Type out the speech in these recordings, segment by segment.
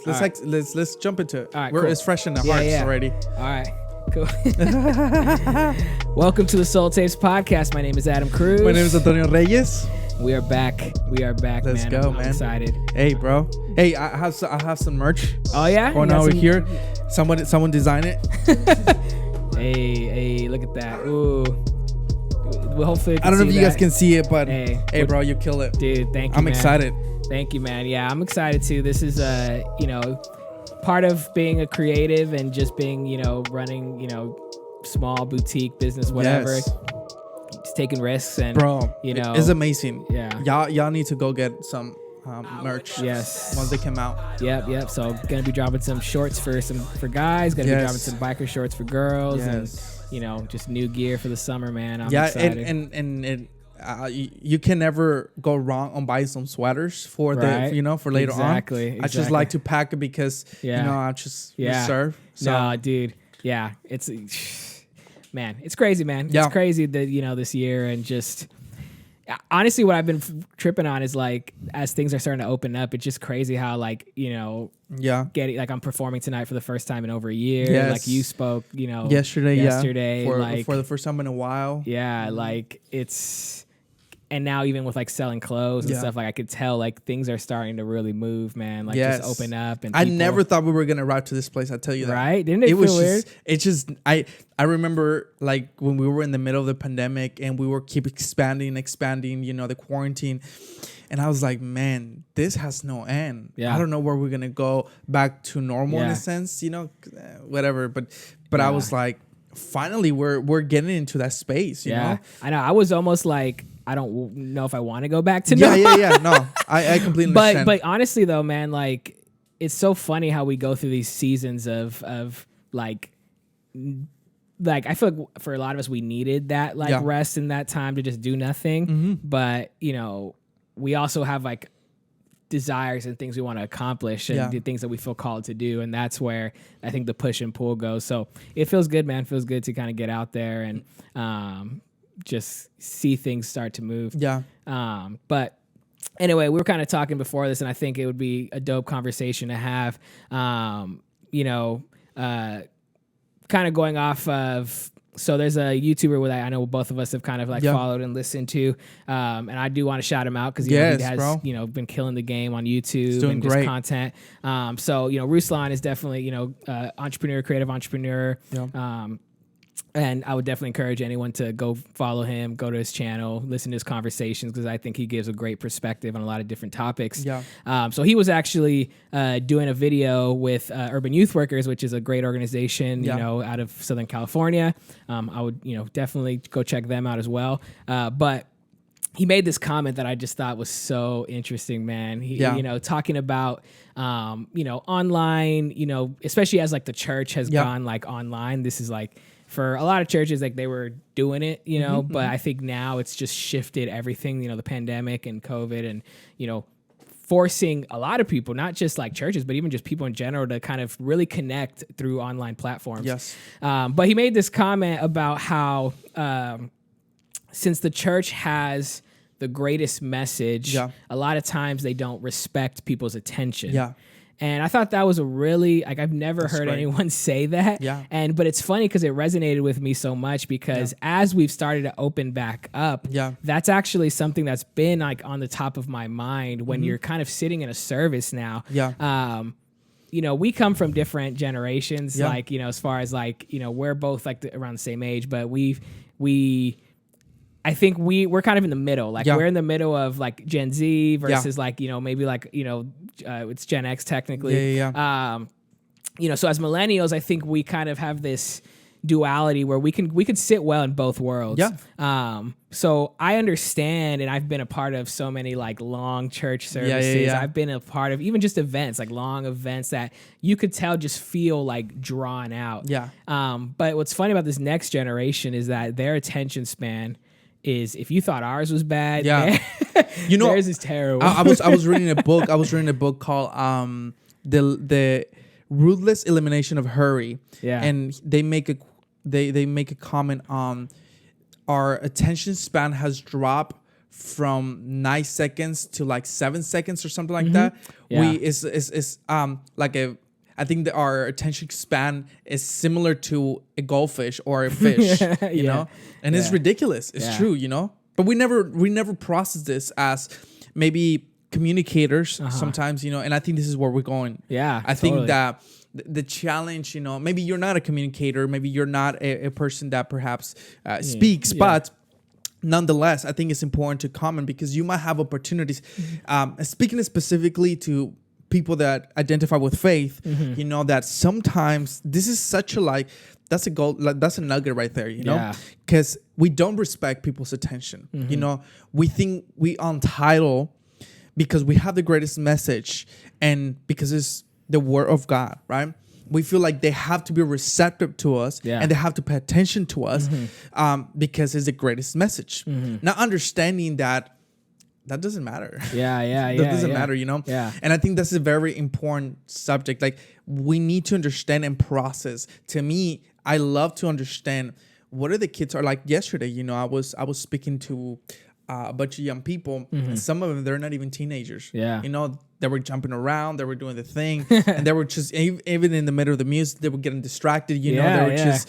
let's jump into it. All right, It's fresh in the hearts already. All right, cool. Welcome to the Soul Tapes podcast. My name is Adam Cruz. My name is Antonio Reyes. We are back. Let's man. go, I'm man. excited. Hey, bro. Hey, I have some merch. Oh yeah. Going on over here. Someone designed it. Hey, look at that. Ooh. Well, hopefully I don't know if you guys can see it, but hey, bro, you kill it, dude. Thank you. I'm excited. Thank you, man. Yeah, I'm excited too. This is part of being a creative and just being, running, small boutique business, whatever. Yes. Just taking risks and, bro, it's amazing. Yeah. Y'all need to go get some merch. Yes. Once they come out. Yep. So gonna be dropping some shorts for guys. Gonna be dropping some biker shorts for girls. Yes. And just new gear for the summer, man. I'm excited. And you can never go wrong on buying some sweaters for for later on. Exactly. I just like to pack it because I just reserve. So. No, dude. Yeah, it's man, it's crazy, man. Yeah. It's crazy that this year and just honestly, what I've been tripping on is like as things are starting to open up, it's just crazy how getting I'm performing tonight for the first time in over a year. Yes. Like you spoke, yesterday for the first time in a while. Yeah, like it's. And now even with like selling clothes and stuff, like I could tell like things are starting to really move, man. Like just open up. And I never thought we were gonna ride to this place. I tell you that. Right? Didn't it feel weird? It's just I remember like when we were in the middle of the pandemic and we were keep expanding, the quarantine. And I was like, man, this has no end. Yeah. I don't know where we're gonna go back to normal in a sense, whatever. But I was like, finally we're getting into that space, you know? I know. I was almost like, I don't know if I want to go back to normal. Yeah. No, I completely understand. But honestly though, man, like it's so funny how we go through these seasons of like I feel like for a lot of us we needed that rest and that time to just do nothing. Mm-hmm. But we also have like desires and things we want to accomplish and the things that we feel called to do, and that's where I think the push and pull goes. So it feels good, man. It feels good to kind of get out there and just see things start to move. Yeah. But anyway, we were kind of talking before this, and I think it would be a dope conversation to have. Kind of going off of. So there's a YouTuber that I know both of us have kind of followed and listened to, and I do want to shout him out because he has been killing the game on YouTube and just content. So Ruslan is definitely creative entrepreneur. Yeah. And I would definitely encourage anyone to go follow him, go to his channel, listen to his conversations, because I think he gives a great perspective on a lot of different topics. Yeah. So he was actually doing a video with Urban Youth Workers, which is a great organization, out of Southern California. I would, definitely go check them out as well. But he made this comment that I just thought was so interesting, man. He, talking about, online, especially as like the church has gone like online. This is like, for a lot of churches, like they were doing it, but I think now it's just shifted everything, the pandemic and COVID and, forcing a lot of people, not just like churches, but even just people in general to kind of really connect through online platforms. Yes. But he made this comment about how since the church has the greatest message, a lot of times they don't respect people's attention. Yeah. And I thought that was a really, I've never heard anyone say that. Yeah. But it's funny because it resonated with me so much because as we've started to open back up, that's actually something that's been like on the top of my mind when you're kind of sitting in a service now. Yeah. We come from different generations, as far as we're both around the same age, but I think we're kind of in the middle. We're in the middle of Gen Z versus maybe it's Gen X technically. So as millennials, I think we kind of have this duality where we could sit well in both worlds. Yeah. So I understand, and I've been a part of so many long church services. I've been a part of even just events, long events that you could tell just feel drawn out. Yeah. But what's funny about this next generation is that their attention span is, if you thought ours was bad, theirs is terrible. I was reading a book. I was reading a book called the Ruthless Elimination of Hurry. Yeah. And they make a comment on our attention span has dropped from 9 seconds to like 7 seconds or something like that. Yeah. I think that our attention span is similar to a goldfish or a fish, you know, and it's ridiculous. It's true, you know, but we never process this as maybe communicators sometimes, you know, and I think this is where we're going. Yeah, I think that the challenge, you know, maybe you're not a communicator, maybe you're not a person that perhaps speaks, but nonetheless, I think it's important to comment because you might have opportunities. Speaking specifically to people that identify with faith, you know, that sometimes this is such a that's a goal, that's a nugget right there, you know, because we don't respect people's attention. You know, we think we entitled because we have the greatest message and because it's the word of God, right? We feel like they have to be receptive to us and they have to pay attention to us because it's the greatest message. Not understanding that doesn't matter. That doesn't matter, you know? And I think that's a very important subject. Like, we need to understand and process. To me, I love to understand what are the kids are like. Yesterday, you know, I was speaking to a bunch of young people, and some of them, they're not even teenagers. You know, they were jumping around, they were doing the thing, and they were just, even in the middle of the music, they were getting distracted, you know, they were just,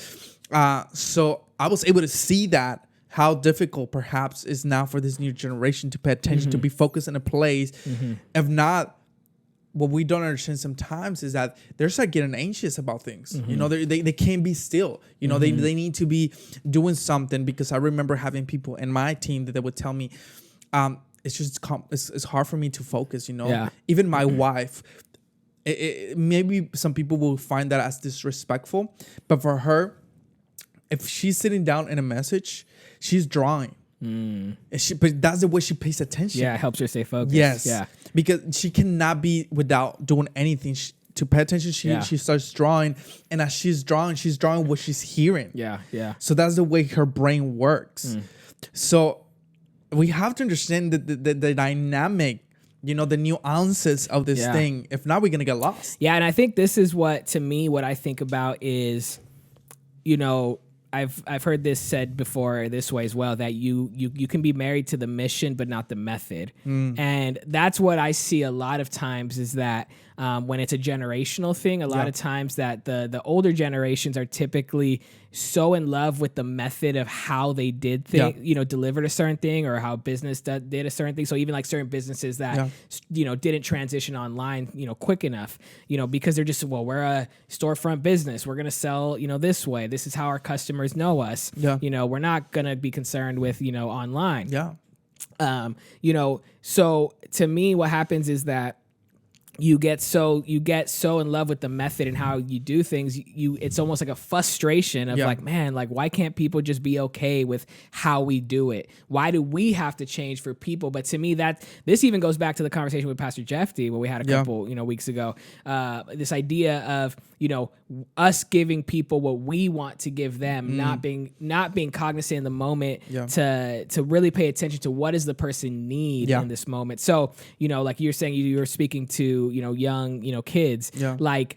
so I was able to see that, how difficult perhaps is now for this new generation to pay attention, to be focused in a place. If not, what we don't understand sometimes is that they're start getting anxious about things. You know, they can't be still. You know, they need to be doing something, because I remember having people in my team that they would tell me, it's hard for me to focus, you know. Even my wife, maybe some people will find that as disrespectful, but for her, if she's sitting down in a message, she's drawing. But that's the way she pays attention. It helps her stay focused. Yes. Because she cannot be without doing anything. To pay attention, she starts drawing, and as she's drawing what she's hearing. So that's the way her brain works. So we have to understand the dynamic, you know, the nuances of this thing. If not, we're gonna get lost. And I think this is what I think about is, you know, I've heard this said before this way as well, that you can be married to the mission but not the method. And that's what I see a lot of times, is that when it's a generational thing, a lot of times that the older generations are typically so in love with the method of how they did things, you know, delivered a certain thing, or how business did a certain thing. So even like certain businesses that, you know, didn't transition online, you know, quick enough, you know, because they're just, well, we're a storefront business. We're going to sell, you know, this way. This is how our customers know us. You know, we're not going to be concerned with, you know, online. You know, so to me, what happens is that you get so in love with the method and how you do things, it's almost like a frustration of like, man, like, why can't people just be okay with how we do it? Why do we have to change for people? But to me, that this even goes back to the conversation with Pastor Jeff D, where we had a couple, you know, weeks ago, this idea of, you know, us giving people what we want to give them, not being cognizant in the moment to really pay attention to what does the person need in this moment. So, you know, like you're saying, you were speaking to, you know, young, you know, kids, like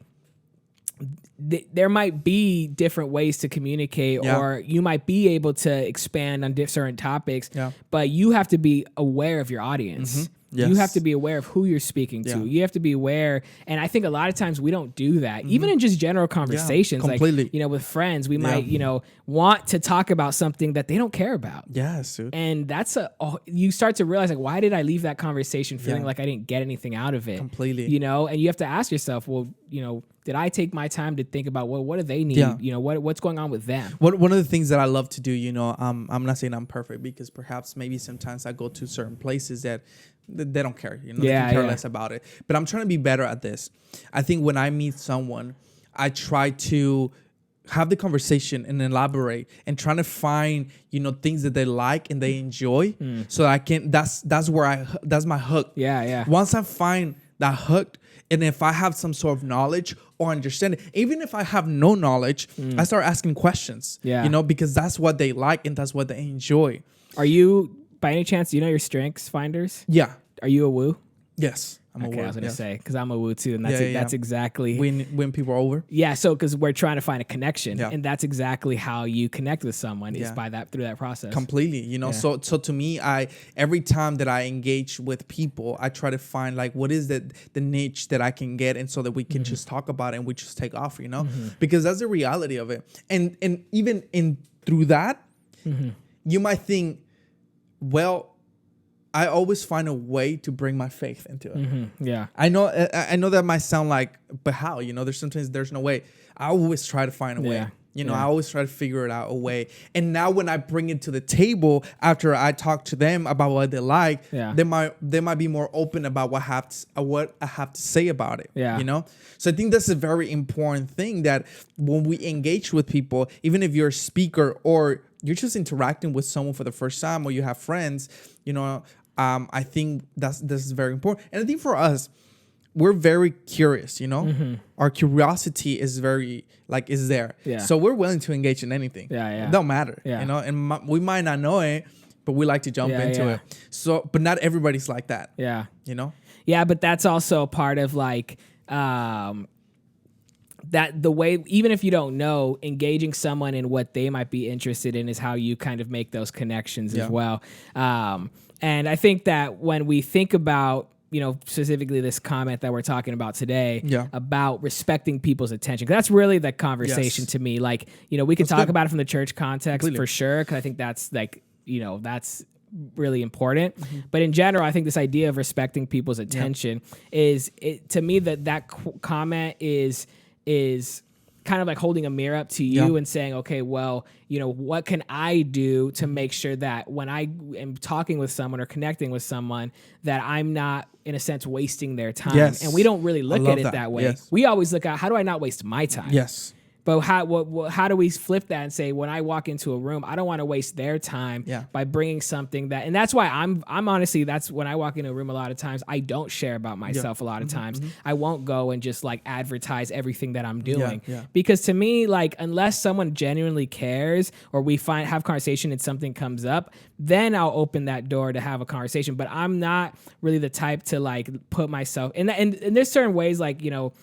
there might be different ways to communicate, or you might be able to expand on certain topics, but you have to be aware of your audience. You have to be aware of who you're speaking to. You have to be aware. And I think a lot of times we don't do that, even in just general conversations, like, you know, with friends, we might, you know, want to talk about something that they don't care about. Dude. And that's you start to realize, like, why did I leave that conversation feeling like I didn't get anything out of it? Completely. You know, and you have to ask yourself, well, you know, did I take my time to think about, well, what do they need? You know, what's going on with them? One of the things that I love to do, you know, I'm not saying I'm perfect, because perhaps maybe sometimes I go to certain places that they don't care, you know, they can care less about it. But I'm trying to be better at this. I think when I meet someone, I try to have the conversation and elaborate and trying to find, you know, things that they like and they enjoy, so I can. That's my hook. Once I find that hook, and if I have some sort of knowledge or understanding, even if I have no knowledge, I start asking questions. You know, because that's what they like and that's what they enjoy. Are you, by any chance, do you know your strengths finders? Yeah. Are you a woo? Yes. I'm a okay, woo. I was gonna say because I'm a woo too, and that's exactly win people over. Yeah, so because we're trying to find a connection, and that's exactly how you connect with someone is through that process. Completely, you know. So to me, every time that I engage with people, I try to find like what is the niche that I can get, and so that we can just talk about it and we just take off, you know, because that's the reality of it. And even through that, you might think, well, I always find a way to bring my faith into it. Yeah, I know that might sound like, but how? You know, there's no way. I always try to find a way. You know, I always try to figure it out a way. And now when I bring it to the table after I talk to them about what they like, they might be more open about what I have to say about it. Yeah. You know? So I think that's a very important thing, that when we engage with people, even if you're a speaker or you're just interacting with someone for the first time or you have friends, you know, I think this is very important. And I think for us, we're very curious, you know? Our curiosity is very, is there. Yeah. So we're willing to engage in anything. Yeah. It don't matter, you know? And we might not know it, but we like to jump into it. So, but not everybody's like that. Yeah. You know? Yeah, but that's also part of that the way, even if you don't know, engaging someone in what they might be interested in is how you kind of make those connections as well. And I think that when we think about, you know, specifically this comment that we're talking about today about respecting people's attention, 'cause that's really the conversation to me. Like, you know, we can talk about it from the church context for sure, because I think that's like, you know, that's really important. But in general, I think this idea of respecting people's attention to me, that comment is kind of like holding a mirror up to you and saying, okay, well, you know, what can I do to make sure that when I am talking with someone or connecting with someone, that I'm not, in a sense, wasting their time. And we don't really look at it that way. We always look at, how do I not waste my time? But how do we flip that and say, when I walk into a room, I don't want to waste their time by bringing something that, and that's why I'm honestly, that's when I walk into a room a lot of times, I don't share about myself a lot of times. I won't go and just like advertise everything that I'm doing. Because to me, like, unless someone genuinely cares or we have conversation and something comes up, then I'll open that door to have a conversation. But I'm not really the type to like put myself in that. And there's certain ways, like, you know,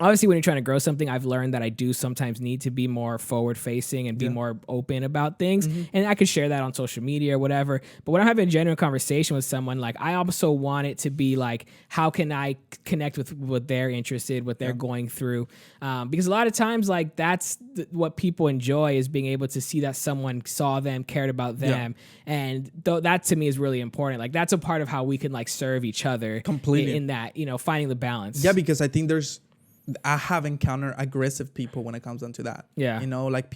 obviously, when you're trying to grow something, I've learned that I do sometimes need to be more forward-facing and be more open about things. And I could share that on social media or whatever. But when I'm having a genuine conversation with someone, like, I also want it to be like, how can I connect with what they're interested, what they're going through? Because a lot of times, like, that's what people enjoy, is being able to see that someone saw them, cared about them. And that to me is really important. Like, that's a part of how we can like serve each other completely in that, you know, finding the balance. Yeah, because I think I have encountered aggressive people when it comes down to that. You know, like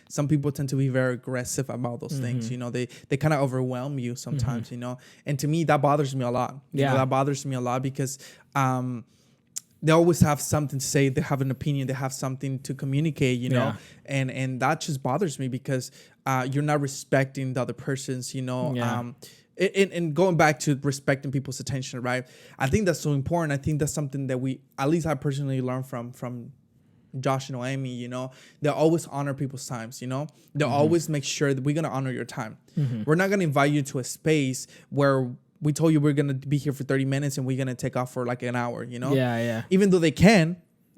some people tend to be very aggressive about those things. You know, they kind of overwhelm you sometimes, you know, and to me that bothers me a lot. You know, that bothers me a lot because they always have something to say. They have an opinion. They have something to communicate, you know, and that just bothers me because you're not respecting the other person's, you know, and going back to respecting people's attention, right? I think that's so important. I think that's something that at least I personally learned from Josh and Noemi, you know. They always honor people's times, you know. They always make sure that we're going to honor your time. We're not going to invite you to a space where we told you we're going to be here for 30 minutes and we're going to take off for like an hour, you know. Even though they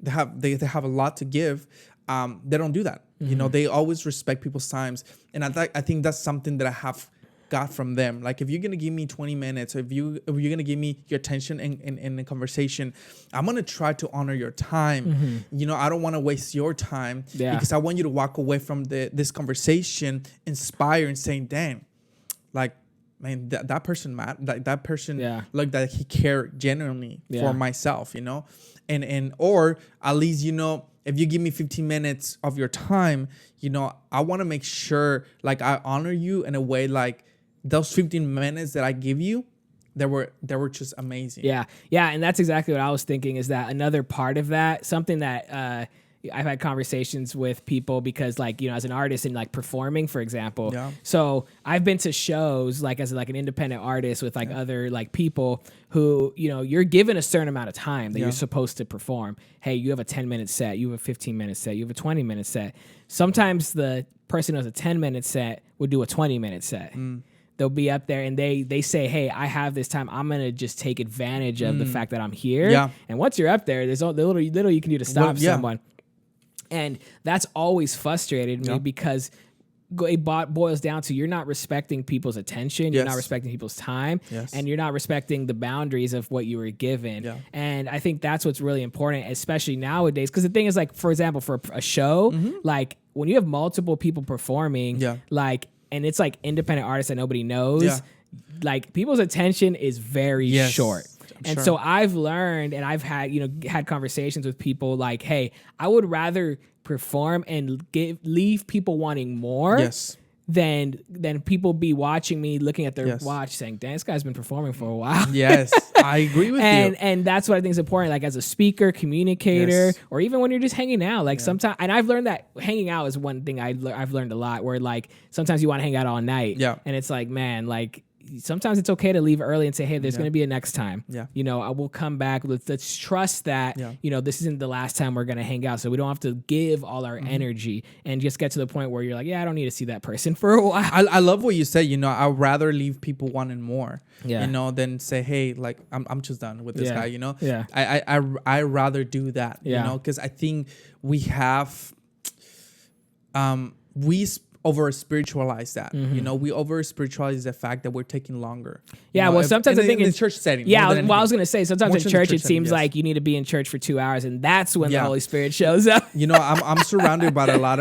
have a lot to give, they don't do that. You know, they always respect people's times. And I think that's something that I have got from them. Like, if you're gonna give me 20 minutes, or if you're gonna give me your attention in a conversation, I'm gonna try to honor your time. You know, I don't want to waste your time because I want you to walk away from this conversation inspired and saying, damn, like, man, that person that person like that he cared genuinely for myself, you know. And or at least, you know, if you give me 15 minutes of your time, you know, I want to make sure like I honor you in a way like those 15 minutes that I give you, they were just amazing. Yeah. And that's exactly what I was thinking, is that another part of that, something that I've had conversations with people, because like, you know, as an artist and like performing, for example. So I've been to shows like as like an independent artist with like other like people who, you know, you're given a certain amount of time that you're supposed to perform. Hey, you have a 10-minute set, you have a 15-minute set, you have a 20-minute set. Sometimes the person who has a 10-minute set would do a 20-minute set. they'll be up there and they say, hey, I have this time. I'm going to just take advantage of the fact that I'm here. Yeah. And once you're up there, there's little you can do to stop someone. And that's always frustrated me because it boils down to you're not respecting people's attention, you're not respecting people's time, and you're not respecting the boundaries of what you were given. Yeah. And I think that's what's really important, especially nowadays. Because the thing is, like, for example, for a show, like when you have multiple people performing, like, and it's like independent artists that nobody knows, like people's attention is very short. And so I've learned, and I've had conversations with people like, hey, I would rather perform and leave people wanting more than people be watching me, looking at their watch saying, damn, this guy's been performing for a while. Yes, I agree with you. And that's what I think is important, like as a speaker, communicator, or even when you're just hanging out. Like sometimes, and I've learned that hanging out is one thing I've learned a lot, where like sometimes you want to hang out all night. Yeah. And it's like, man, like, sometimes it's okay to leave early and say, hey, there's going to be a next time. Yeah. You know, I will come back. Let's trust that, you know, this isn't the last time we're going to hang out. So we don't have to give all our energy and just get to the point where you're like, yeah, I don't need to see that person for a while. I love what you say. You know, I'd rather leave people wanting more, you know, than say, hey, like, I'm just done with this guy, you know? Yeah. I rather do that, you know, because I think we have, over spiritualize that, you know, we over spiritualize the fact that we're taking longer. Yeah, well, sometimes I think in the church setting. Yeah, well, I was gonna say sometimes in church it seems like you need to be in church for 2 hours, and that's when the Holy Spirit shows up. You know, I'm surrounded by a lot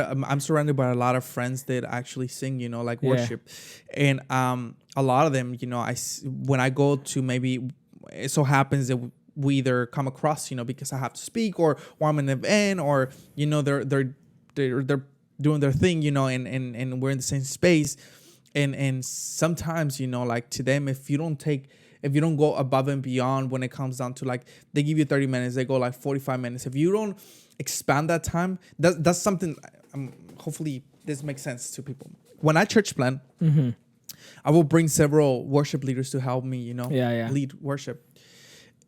of friends that actually sing, you know, like worship, and a lot of them, you know, when I go to, maybe it so happens that we either come across, you know, because I have to speak, or I'm in an event, or you know, they're doing their thing, you know, and we're in the same space, and sometimes, you know, like to them, if you don't go above and beyond when it comes down to, like, they give you 30 minutes, they go like 45 minutes. If you don't expand that time, that's something, hopefully this makes sense to people. When I church plan, I will bring several worship leaders to help me, you know, lead worship.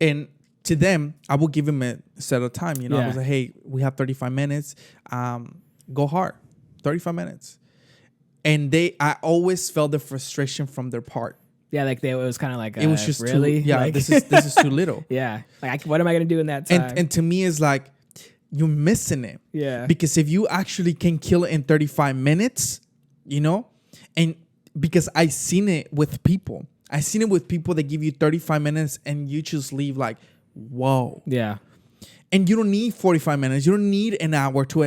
And to them, I will give them a set of time, you know, I was like, hey, we have 35 minutes, go hard, 35 minutes. And I always felt the frustration from their part. Yeah, like it was kind of like, it was just really? Like, this is too little. Yeah, like what am I going to do in that time? And to me, it's like, you're missing it. Yeah. Because if you actually can kill it in 35 minutes, you know, and because I've seen it with people. I've seen it with people that give you 35 minutes and you just leave like, whoa. Yeah. And you don't need 45 minutes. You don't need an hour to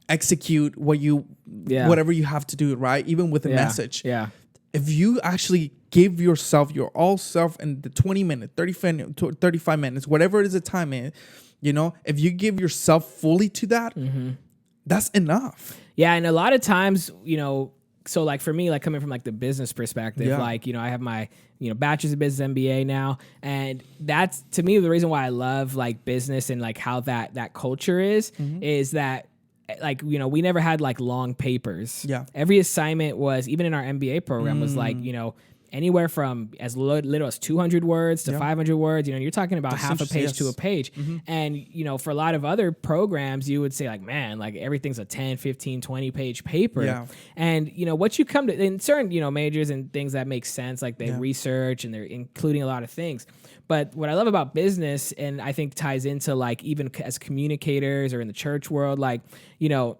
execute whatever you have to do, right? Even with a message. Yeah. If you actually give yourself your all self in the 20 minutes, 35 minutes, whatever it is the time is, you know, if you give yourself fully to that, that's enough. Yeah. And a lot of times, you know, so like for me, like coming from like the business perspective, like, you know, I have my, you know, bachelor's of business MBA now. And that's, to me, the reason why I love like business and like how that culture is that, like, you know, we never had like long papers. Yeah. Every assignment was, even in our MBA program, was like, you know, anywhere from as little as 200 words to 500 words. You know, you're talking about half a page to a page. And, you know, for a lot of other programs, you would say like, man, like everything's a 10, 15, 20 page paper. Yeah. And, you know, what you come to in certain, you know, majors and things that make sense, like they research and they're including a lot of things. But what I love about business, and I think ties into like even as communicators or in the church world, like, you know,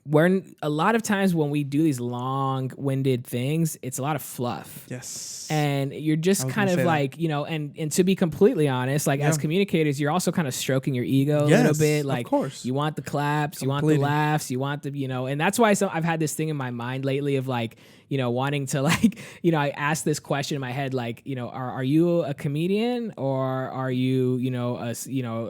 where a lot of times when we do these long-winded things, it's a lot of fluff. Yes. And you're just kind of like, you know, and to be completely honest, like as communicators, you're also kind of stroking your ego a little bit. Like, of course. You want the claps, you want the laughs, you want the, you know, and that's why I've had this thing in my mind lately of like, you know, wanting to like, you know, I asked this question in my head, like, you know, are you a comedian or are you, you know,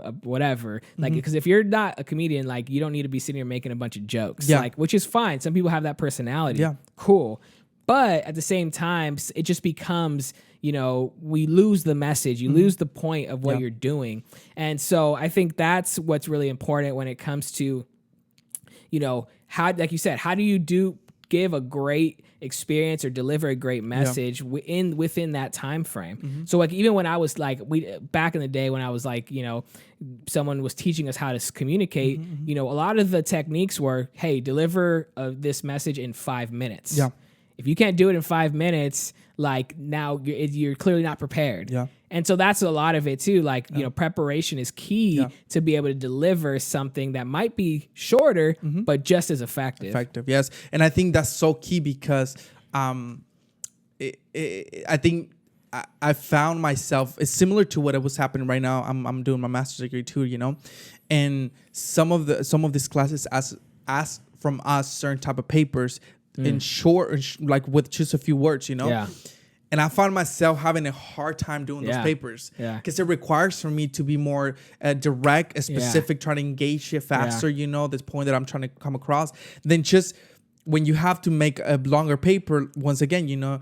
a whatever? Like, because if you're not a comedian, like you don't need to be sitting here making a bunch of jokes, like, which is fine. Some people have that personality. Yeah. Cool. But at the same time, it just becomes, you know, we lose the message. You lose the point of what you're doing. And so I think that's what's really important when it comes to, you know, how, like you said, how do you give a great experience or deliver a great message within that time frame. So like even when I was like back in the day when I was like, you know, someone was teaching us how to communicate, you know, a lot of the techniques were, hey, deliver this message in 5 minutes. Yeah. if you can't do it in 5 minutes, like now you're clearly not prepared. Yeah. And so that's a lot of it too. Like, you know, preparation is key to be able to deliver something that might be shorter, but just as effective. Yes. And I think that's so key because I think I found myself, it's similar to what was happening right now. I'm doing my master's degree too, you know, and some of these classes ask from us certain type of papers in short, like with just a few words, you know. Yeah. And I found myself having a hard time doing those papers because it requires for me to be more direct, specific, trying to engage it faster, you know, this point that I'm trying to come across, than just when you have to make a longer paper. Once again, you know,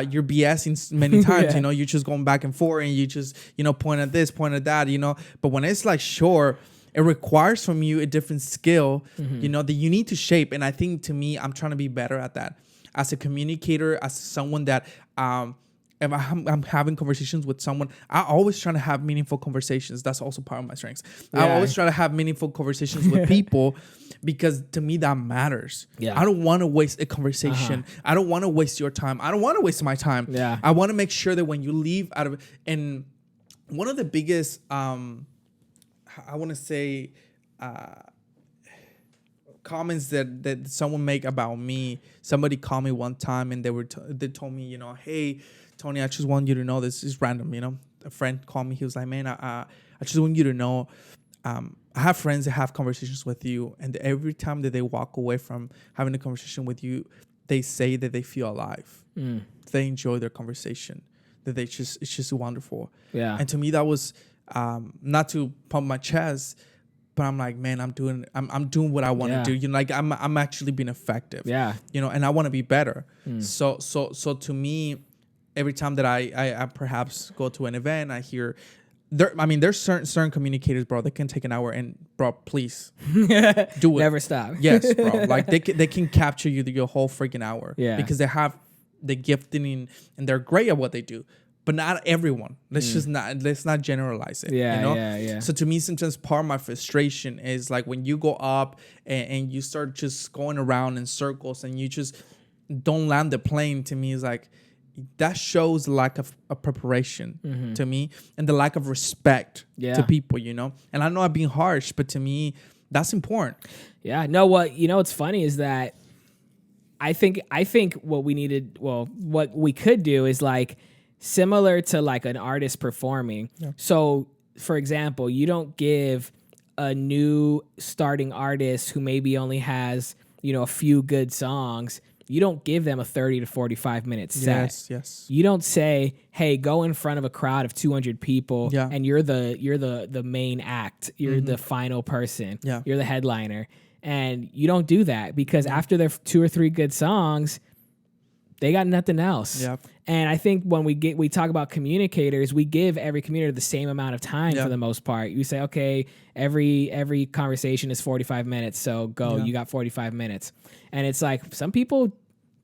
you're BSing many times, you know, you're just going back and forth and you just, you know, point at this, point at that, you know. But when it's like short, it requires from you a different skill, you know, that you need to shape. And I think, to me, I'm trying to be better at that. As a communicator, as someone that if I'm having conversations with someone, I always try to have meaningful conversations. That's also part of my strengths. I always try to have meaningful conversations with people because to me that matters. I don't want to waste a conversation. I don't want to waste your time. I don't want to waste my time. I want to make sure that when you leave out of, and one of the biggest, I want to say, comments that someone make about me. Somebody called me one time and they told me, you know, hey, Tony, I just want you to know, this is random, you know. A friend called me. He was like, man, I just want you to know, I have friends that have conversations with you, and every time that they walk away from having a conversation with you, they say that they feel alive. They enjoy their conversation. That it's just wonderful. Yeah. And to me, that was not to pump my chest, but I'm like, man, I'm doing what I want to do. You know, like I'm actually being effective. Yeah. You know, and I want to be better. So to me, every time that I perhaps go to an event, I hear there's certain communicators, bro, that can take an hour and, bro, please do it. Never stop. Yes, bro. Like they can capture you your whole freaking hour. Yeah. Because they have the gifting and they're great at what they do. But not everyone. Let's not generalize it. Yeah, you know? Yeah. So to me, sometimes part of my frustration is like when you go up and you start just going around in circles and you just don't land the plane. To me, is like that shows lack of preparation to me, and the lack of respect to people. You know, and I know I'm being harsh, but to me, that's important. Yeah. No. What what's funny is that I think what we could do is like, similar to like an artist performing. Yeah. So, for example, you don't give a new starting artist who maybe only has, you know, a few good songs, you don't give them a 30 to 45 minute set. Yes. You don't say, hey, go in front of a crowd of 200 people and you're the main act. You're the final person. Yeah. You're the headliner. And you don't do that because after their 2 or 3 good songs, they got nothing else. Yep. And I think when we talk about communicators, we give every communicator the same amount of time for the most part. You say, okay, every conversation is 45 minutes, so go. You got 45 minutes. And it's like some people,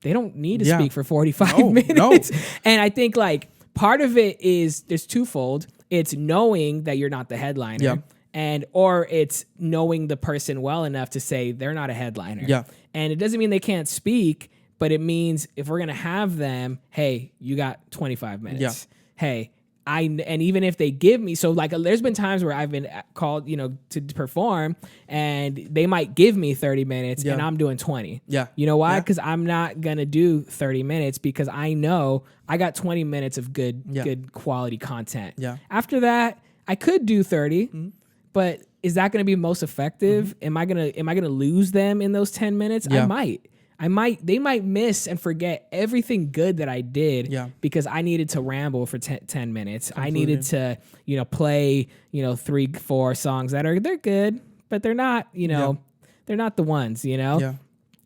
they don't need to speak for 45 minutes. No. And I think like part of it is there's twofold. It's knowing that you're not the headliner. Yeah. Or it's knowing the person well enough to say they're not a headliner. Yeah. And it doesn't mean they can't speak, but it means if we're going to have them, hey, you got 25 minutes. Yeah. Hey, and even if they give me, so like there's been times where I've been called, you know, to perform and they might give me 30 minutes and I'm doing 20. Yeah. You know why? Because I'm not going to do 30 minutes because I know I got 20 minutes of good quality content. Yeah. After that, I could do 30, but is that going to be most effective? Am I going to lose them in those 10 minutes? Yeah. They might miss and forget everything good that I did because I needed to ramble for 10 minutes. Completely. I needed to, you know, play, you know, 3-4 songs they're good, but they're not, you know, they're not the ones, you know? Yeah.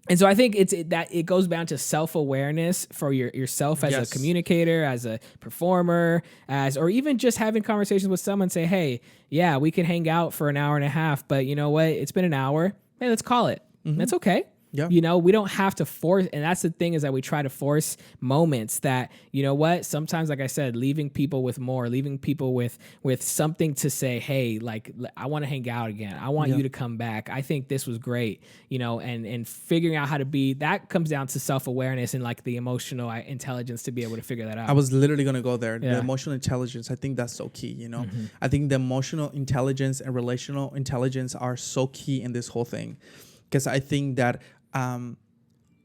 And so I think it goes down to self-awareness for yourself as a communicator, as a performer, or even just having conversations with someone, say, hey, we could hang out for an hour and a half, but you know what? It's been an hour. Hey, let's call it. That's okay. Yeah. You know, we don't have to force, and that's the thing, is that we try to force moments that, you know what, sometimes, like I said, leaving people with something to say, hey, like, I want to hang out again. I want you to come back. I think this was great, you know, and figuring out how to be, that comes down to self-awareness and like the emotional intelligence to be able to figure that out. I was literally going to go there. The emotional intelligence, I think that's so key, you know. I think the emotional intelligence and relational intelligence are so key in this whole thing, because I think that and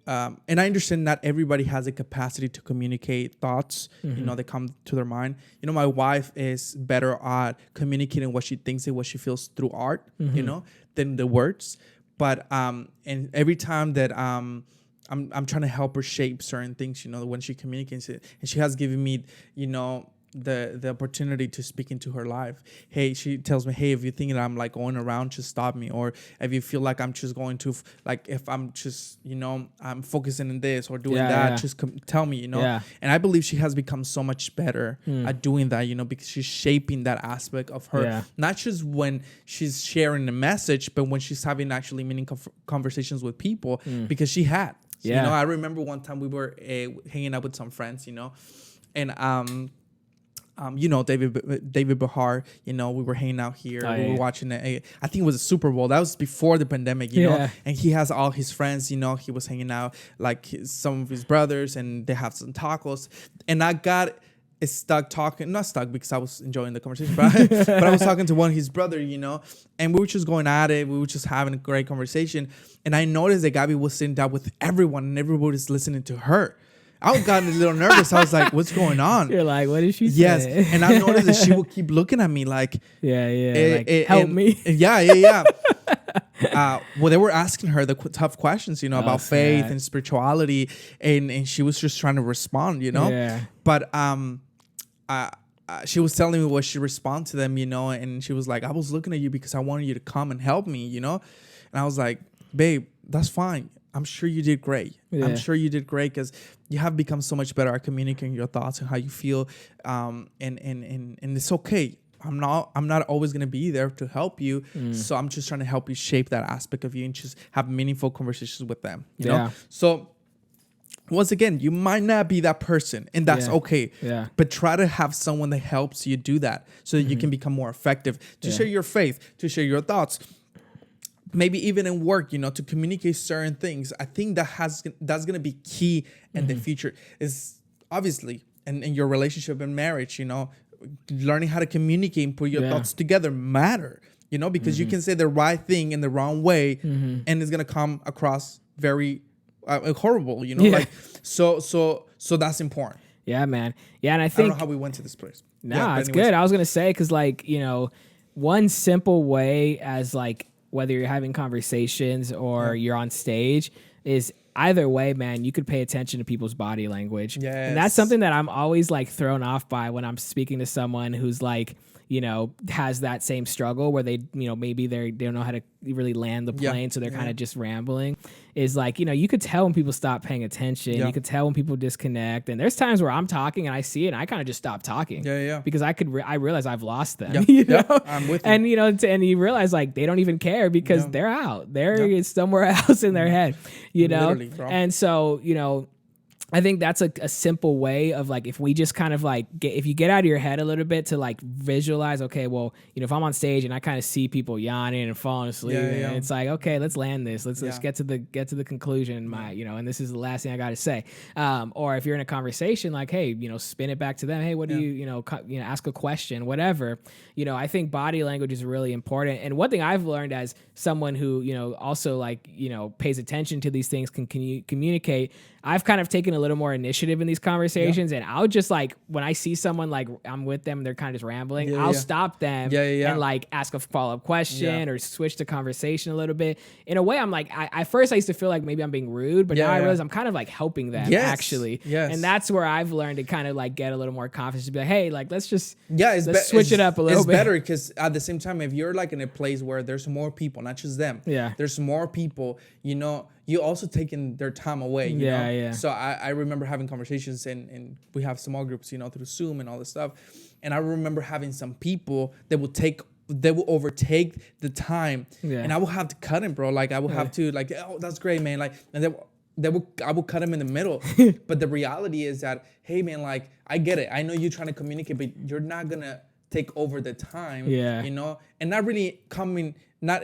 I understand not everybody has a capacity to communicate thoughts, you know, that come to their mind. You know, my wife is better at communicating what she thinks and what she feels through art, you know, than the words. But and every time that I'm trying to help her shape certain things, you know, when she communicates it, and she has given me, you know, the opportunity to speak into her life. Hey, she tells me, hey, if you think that I'm like going around, just stop me. Or if you feel like I'm just going to, like, if I'm just, you know, I'm focusing on this or doing that, just tell me, you know. And I believe she has become so much better at doing that, you know, because she's shaping that aspect of her, not just when she's sharing the message, but when she's having actually meaningful conversations with people, because she had. So, you know, I remember one time we were hanging out with some friends, you know, and you know, David Bahar, you know, we were hanging out here. We were watching I think it was a Super Bowl. That was before the pandemic, you know. And he has all his friends, you know. He was hanging out, like, some of his brothers, and they have some tacos. And I got not stuck because I was enjoying the conversation, but I was talking to one of his brother, you know. And we were just going at it. We were just having a great conversation. And I noticed that Gabby was sitting down with everyone, and everybody was listening to her. I got a little nervous. I was like, what's going on? You're like, what did she say? Yes. And I noticed that she would keep looking at me like, help me. Well, they were asking her the tough questions, you know, about faith and spirituality. And she was just trying to respond, you know. Yeah. But she was telling me what she responded to them, you know. And she was like, I was looking at you because I wanted you to come and help me, you know. And I was like, babe, that's fine. I'm sure you did great. I'm sure you did great, because you have become so much better at communicating your thoughts and how you feel. And it's okay. I'm not always going to be there to help you. So I'm just trying to help you shape that aspect of you and just have meaningful conversations with them. You know? So once again, you might not be that person, and that's okay. But try to have someone that helps you do that, so that you can become more effective, to share your faith, to share your thoughts. Maybe even in work, you know, to communicate certain things. I think that's going to be key in the future, is obviously in your relationship and marriage, you know, learning how to communicate and put your thoughts together matter, you know, because you can say the right thing in the wrong way, and it's going to come across very horrible, you know, like, so that's important. Yeah, man. Yeah. And I think, I don't know how we went to this place. No, it's good. I was going to say, cause like, you know, one simple way, as like, whether you're having conversations or you're on stage, is either way, man, you could pay attention to people's body language. And that's something that I'm always like thrown off by when I'm speaking to someone who's like, you know, has that same struggle where they, you know, maybe they don't know how to really land the plane. So they're kind of just rambling. Is like, you know, you could tell when people stop paying attention. You could tell when people disconnect. And there's times where I'm talking and I see it and I kind of just stop talking. Because I realize I've lost them. You know? I'm with you. And, you know, and you realize like they don't even care because they're out. They're somewhere else in their head, you know? And so, you know, I think that's a simple way of like, if we just kind of like if you get out of your head a little bit to like visualize, okay, well, you know, if I'm on stage and I kind of see people yawning and falling asleep, and it's like, okay, let's land this. Let's get to the conclusion. You know, and this is the last thing I got to say. Or if you're in a conversation, like, hey, you know, spin it back to them. Hey, what do you know, ask a question, whatever. You know, I think body language is really important. And one thing I've learned as someone who, you know, also like, you know, pays attention to these things, can communicate. I've kind of taken a little more initiative in these conversations, and I'll just like, when I see someone like I'm with them, they're kind of just rambling, I'll stop them and like ask a follow-up question or switch the conversation a little bit. In a way, I'm like, I first I used to feel like maybe I'm being rude, but now I realize I'm kind of like helping them actually. And that's where I've learned to kind of like get a little more confidence to be like, hey, like let's just switch it up a little bit. It's better because at the same time, if you're like in a place where there's more people, not just them, there's more people, you know, you also taking their time away, you know? So I remember having conversations and we have small groups, you know, through Zoom and all this stuff. And I remember having some people that would take they will overtake the time, and I will have to cut him, bro. Like I will have to like, oh, that's great, man. Like, and I will cut him in the middle. But the reality is that, hey, man, like I get it. I know you're trying to communicate, but you're not gonna take over the time, you know, and not really not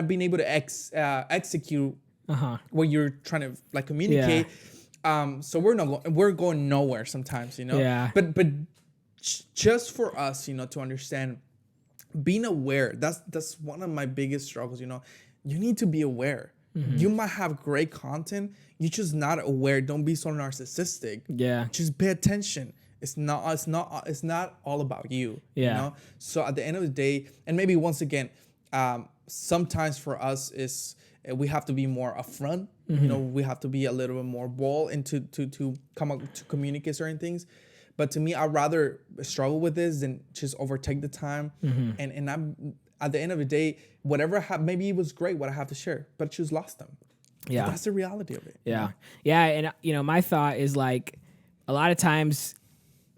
being able to execute what you're trying to like communicate. So we're going nowhere sometimes, you know. But just for us, you know, to understand, being aware, that's one of my biggest struggles. You know, you need to be aware. You might have great content, you're just not aware. Don't be so narcissistic. Just pay attention. It's not all about you. You know. So at the end of the day, and maybe once again, sometimes for us is we have to be more upfront. You know, we have to be a little bit more bold and to come up to communicate certain things. But to me, I'd rather struggle with this than just overtake the time. And I'm at the end of the day, whatever maybe it was great what I have to share, but just lost them. But that's the reality of it. And you know, my thought is like a lot of times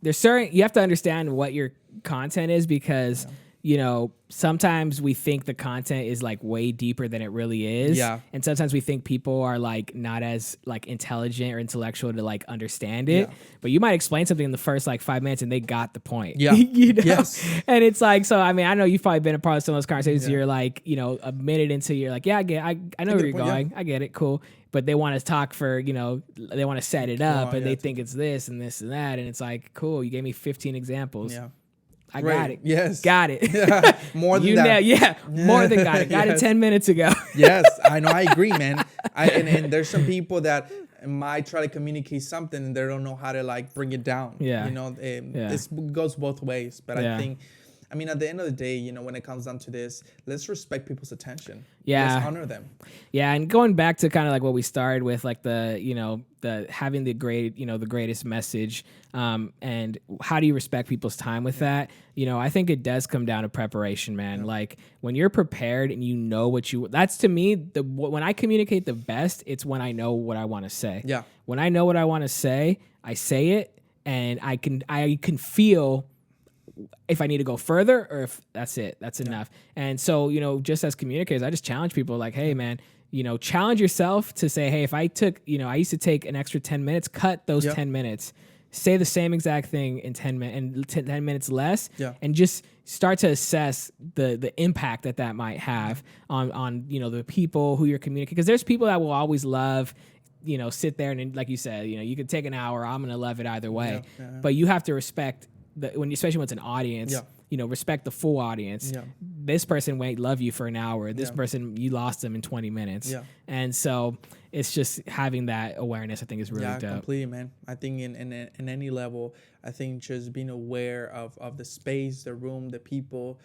you have to understand what your content is, because you know, sometimes we think the content is like way deeper than it really is. And sometimes we think people are like not as like intelligent or intellectual to like understand it. But you might explain something in the first like 5 minutes and they got the point. You know? And it's like, so I mean, I know you've probably been a part of some of those conversations. You're like, you know, a minute into, you're like, I know where you're going. I get it. Cool. But they want to talk for, you know, they want to set it up and they think it's this and this and that. And it's like, cool. You gave me 15 examples. I got it. Yes. Got it. More than that. More than got it. Got it 10 minutes ago. Yes. I know. I agree, man. And there's some people that might try to communicate something and they don't know how to like bring it down. You know, this goes both ways. But I think, I mean, at the end of the day, you know, when it comes down to this, let's respect people's attention. Let's honor them. And going back to kind of like what we started with, like the, you know, the having the greatest message, and how do you respect people's time with that? You know, I think it does come down to preparation, man. Like when you're prepared and you know that's to me, when I communicate the best, it's when I know what I want to say. When I know what I want to say, I say it, and I can feel if I need to go further or if that's it, that's enough. And so, you know, just as communicators, I just challenge people like, hey man, you know, challenge yourself to say, hey, if I took, you know, I used to take an extra 10 minutes, cut those 10 minutes, say the same exact thing in 10 minutes less, and just start to assess the impact that might have on, you know, the people who you're communicating. Because there's people that will always love, you know, sit there and like you said, you know, you could take an hour, I'm going to love it either way. But you have to respect especially when it's an audience, you know, respect the full audience. This person might love you for an hour. This person, you lost them in 20 minutes. And so it's just having that awareness, I think, is really dope. Completely, man. I think in any level, I think just being aware of the space, the room, the people.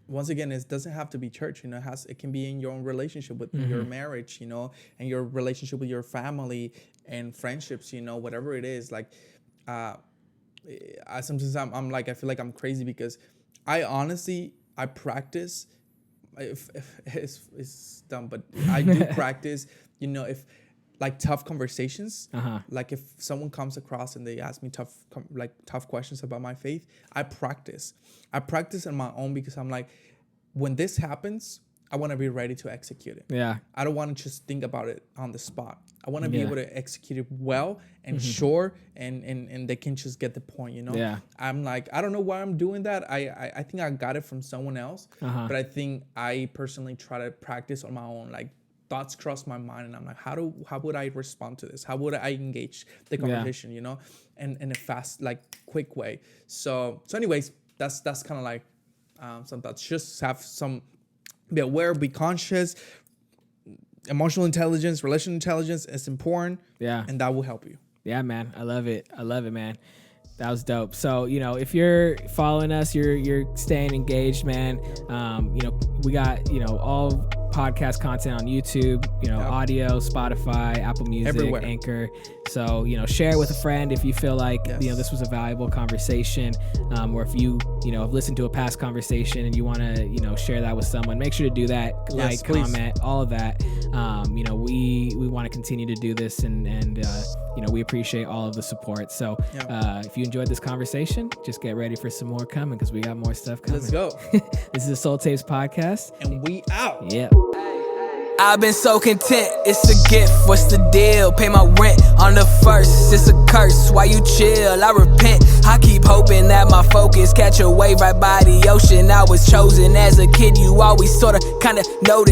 Once again, it doesn't have to be church, you know, it can be in your own relationship with your marriage, you know, and your relationship with your family and friendships, you know, whatever it is. Like, sometimes I'm like, I feel like I'm crazy because I honestly, I practice, if it's dumb, but I do practice, you know, if like tough conversations, like if someone comes across and they ask me tough questions about my faith, I practice on my own because I'm like, when this happens, I want to be ready to execute it. I don't want to just think about it on the spot. I want to be able to execute it well and sure, and they can just get the point, you know? I'm like, I don't know why I'm doing that. I think I got it from someone else, but I think I personally try to practice on my own. Like thoughts cross my mind and I'm like, how would I respond to this? How would I engage the conversation, you know? And in a fast, like quick way. So anyways, that's kind of like some thoughts. Just have some, be aware, be conscious. Emotional intelligence, relational intelligence is important. And that will help you. Yeah, man. I love it, man. That was dope. So, you know, if you're following us, you're staying engaged, man. You know, we got, you know, all podcast content on YouTube, you know, audio, Spotify, Apple Music, everywhere. Anchor. So, you know, share it with a friend if you feel like, you know, this was a valuable conversation, or if you know, have listened to a past conversation and you want to, you know, share that with someone, make sure to do that. Like, comment, all of that. you know, we want to continue to do this, and you know, we appreciate all of the support. So if you enjoyed this conversation, just get ready for some more coming, because we got more stuff coming. Let's go. This is the Soul Tapes podcast, and we out. Yeah. I've been so content, it's a gift, what's the deal? Pay my rent on the first, it's a curse, why you chill? I repent, I keep hoping that my focus catch a wave right by the ocean. I was chosen as a kid, you always sorta kinda noticed.